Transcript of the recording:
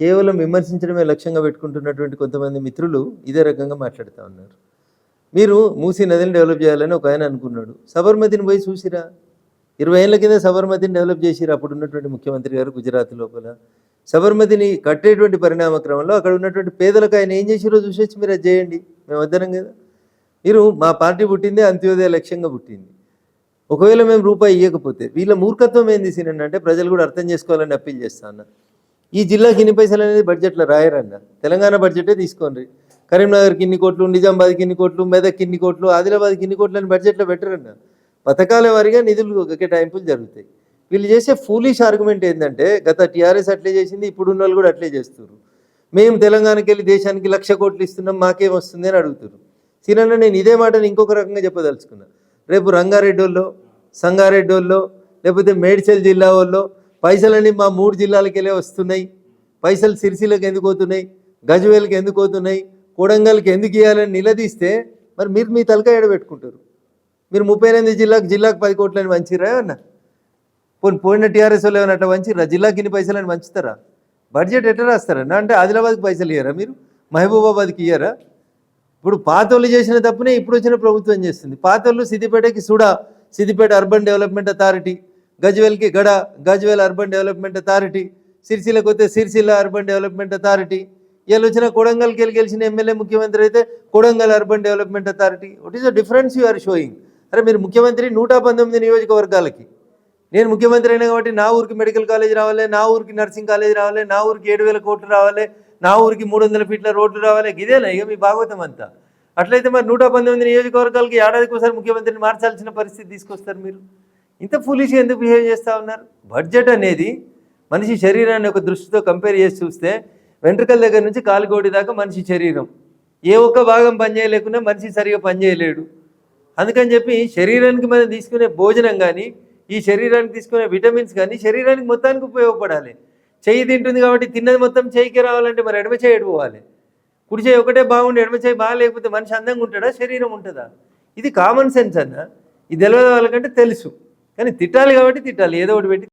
కేవలం విమర్శించడమే లక్ష్యంగా పెట్టుకుంటున్నటువంటి కొంతమంది మిత్రులు ఇదే రకంగా మాట్లాడుతూ ఉన్నారు. మీరు మూసీ నదిని డెవలప్ చేయాలని ఒక ఆయన అనుకున్నాడు. సబర్మతిని పోయి చూసిరా? 20 ఏళ్ల కింద సబర్మతిని డెవలప్ చేసిరా అప్పుడు ఉన్నటువంటి ముఖ్యమంత్రి గారు గుజరాత్ లోపల. సబర్మతిని కట్టేటువంటి పరిణామ క్రమంలో అక్కడ ఉన్నటువంటి పేదలకు ఆయన ఏం చేసిరో చూసొచ్చి మీరు అది చేయండి. మేము వద్దనం కదా. మీరు మా పార్టీ పుట్టిందే అంత్యోదయ లక్ష్యంగా పుట్టింది. ఒకవేళ మేము రూపాయి ఇవ్వకపోతే వీళ్ళ మూర్ఖత్వం ఏంది అంటే ప్రజలు కూడా అర్థం చేసుకోవాలని అప్పీల్ చేస్తా అన్న. ఈ జిల్లాకి ఇన్ని పైసలు అనేది బడ్జెట్లో రాయరన్న. తెలంగాణ బడ్జెటే తీసుకోండి. కరీంనగర్కి ఇన్ని కోట్లు, నిజామాబాద్కి ఇన్ని కోట్లు, మెదక్కి ఇన్ని కోట్లు, ఆదిలాబాద్కి ఇన్ని కోట్లు అని బడ్జెట్లో పెట్టరన్న. పథకాల వారీగా నిధులు కేటాయింపులు జరుగుతాయి. వీళ్ళు చేసే ఫూలిష్ ఆర్గ్యుమెంట్ ఏంటంటే గత టీఆర్ఎస్ అట్లే చేసింది, ఇప్పుడున్న వాళ్ళు కూడా అట్లే చేస్తున్నారు. మేము తెలంగాణకి వెళ్ళి దేశానికి 1,00,000 కోట్లు ఇస్తున్నాం, మాకేం వస్తుంది అని అడుగుతారు. సీనన్న నేను ఇదే మాటని ఇంకొక రకంగా చెప్పదలుచుకున్నా. రేపు రంగారెడ్డిలో, సంగారెడ్డిలో, లేకపోతే మేడ్చల్ జిల్లా వాళ్ళు పైసలన్నీ మా 3 జిల్లాలకు వెళ్ళే వస్తున్నాయి, పైసలు సిరిసిలకు ఎందుకు పోతున్నాయి, గజ్వేల్కి ఎందుకు పోతున్నాయి, కొడంగల్కి ఎందుకు ఇవ్వాలని నిలదీస్తే మరి మీరు మీ తలకాయ ఎడబెట్టుకుంటారు. మీరు 38 జిల్లాకు 10 కోట్లని వంచిరా అన్న. పోయిన టీఆర్ఎస్ వాళ్ళు ఏమైనా అట్లా వంచిరా? జిల్లాకి ఇన్ని పైసలని వంచుతారా? బడ్జెట్ ఎట్లా రాస్తారన్నా? అంటే ఆదిలాబాద్కి పైసలు ఇయ్యారా మీరు? మహబూబాబాద్కి ఇయ్యారా? ఇప్పుడు పాతోళ్ళు చేసిన తప్పునే ఇప్పుడు వచ్చిన ప్రభుత్వం చేస్తుంది. పాతోళ్ళు సిద్దిపేటకి సిద్దిపేట అర్బన్ డెవలప్మెంట్ అథారిటీ, గజ్వేల్కి గజ్వేల్ అర్బన్ డెవలప్మెంట్ అథారిటీ, సిరిసిల్లకు వస్తే సిరిసిల్ల అర్బన్ డెవలప్మెంట్ అథారిటీ, వీళ్ళు వచ్చిన కొడంగల్కి గెలిచిన ఎమ్మెల్యే ముఖ్యమంత్రి అయితే Kodangal urban development authority. What is the difference you are showing? అరే మీరు ముఖ్యమంత్రి 119 నియోజకవర్గాలకి, నేను ముఖ్యమంత్రి అయినా కాబట్టి నా ఊరికి మెడికల్ కాలేజ్ రావాలి, నా ఊరికి నర్సింగ్ కాలేజ్ రావాలి, నా ఊరికి 7,000 కోట్లు రావాలి, నా ఊరికి 300 ఫీట్ల రోడ్లు రావాలి. ఇదేనా ఇక మీ భాగవతం అంతా? అట్లయితే మరి 119 నియోజకవర్గాలకి ఏడాదికి ఒకసారి ముఖ్యమంత్రిని మార్చాల్సిన పరిస్థితి తీసుకొస్తారు. మీరు ఇంత ఫూలిష్గా ఎందుకు బిహేవ్ చేస్తూ ఉన్నారు? బడ్జెట్ అనేది మనిషి శరీరాన్ని ఒక దృష్టితో కంపేర్ చేసి చూస్తే వెంట్రుకల దగ్గర నుంచి కాలుగోడి దాకా మనిషి శరీరం, ఏ ఒక్క భాగం పనిచేయలేకుండా మనిషి సరిగా పనిచేయలేడు. అందుకని చెప్పి శరీరానికి మనం తీసుకునే భోజనం కానీ, ఈ శరీరానికి తీసుకునే విటమిన్స్ కానీ శరీరానికి మొత్తానికి ఉపయోగపడాలి. చెయ్యి తింటుంది కాబట్టి తిన్నది మొత్తం చెయ్యికి రావాలంటే మరి ఎడమ చేయి పోవాలి. కుడి చేయి ఒకటే బాగుండి ఎడమ చేయి బాగాలేకపోతే మనిషి అందంగా ఉంటాడా, శరీరం ఉంటుందా? ఇది కామన్ సెన్స్ అన్న. ఇది తెలియదు వాళ్ళకంటే తెలుసు, కానీ తిట్టాలి కాబట్టి తిట్టాలి, ఏదో ఒకటి పెట్టి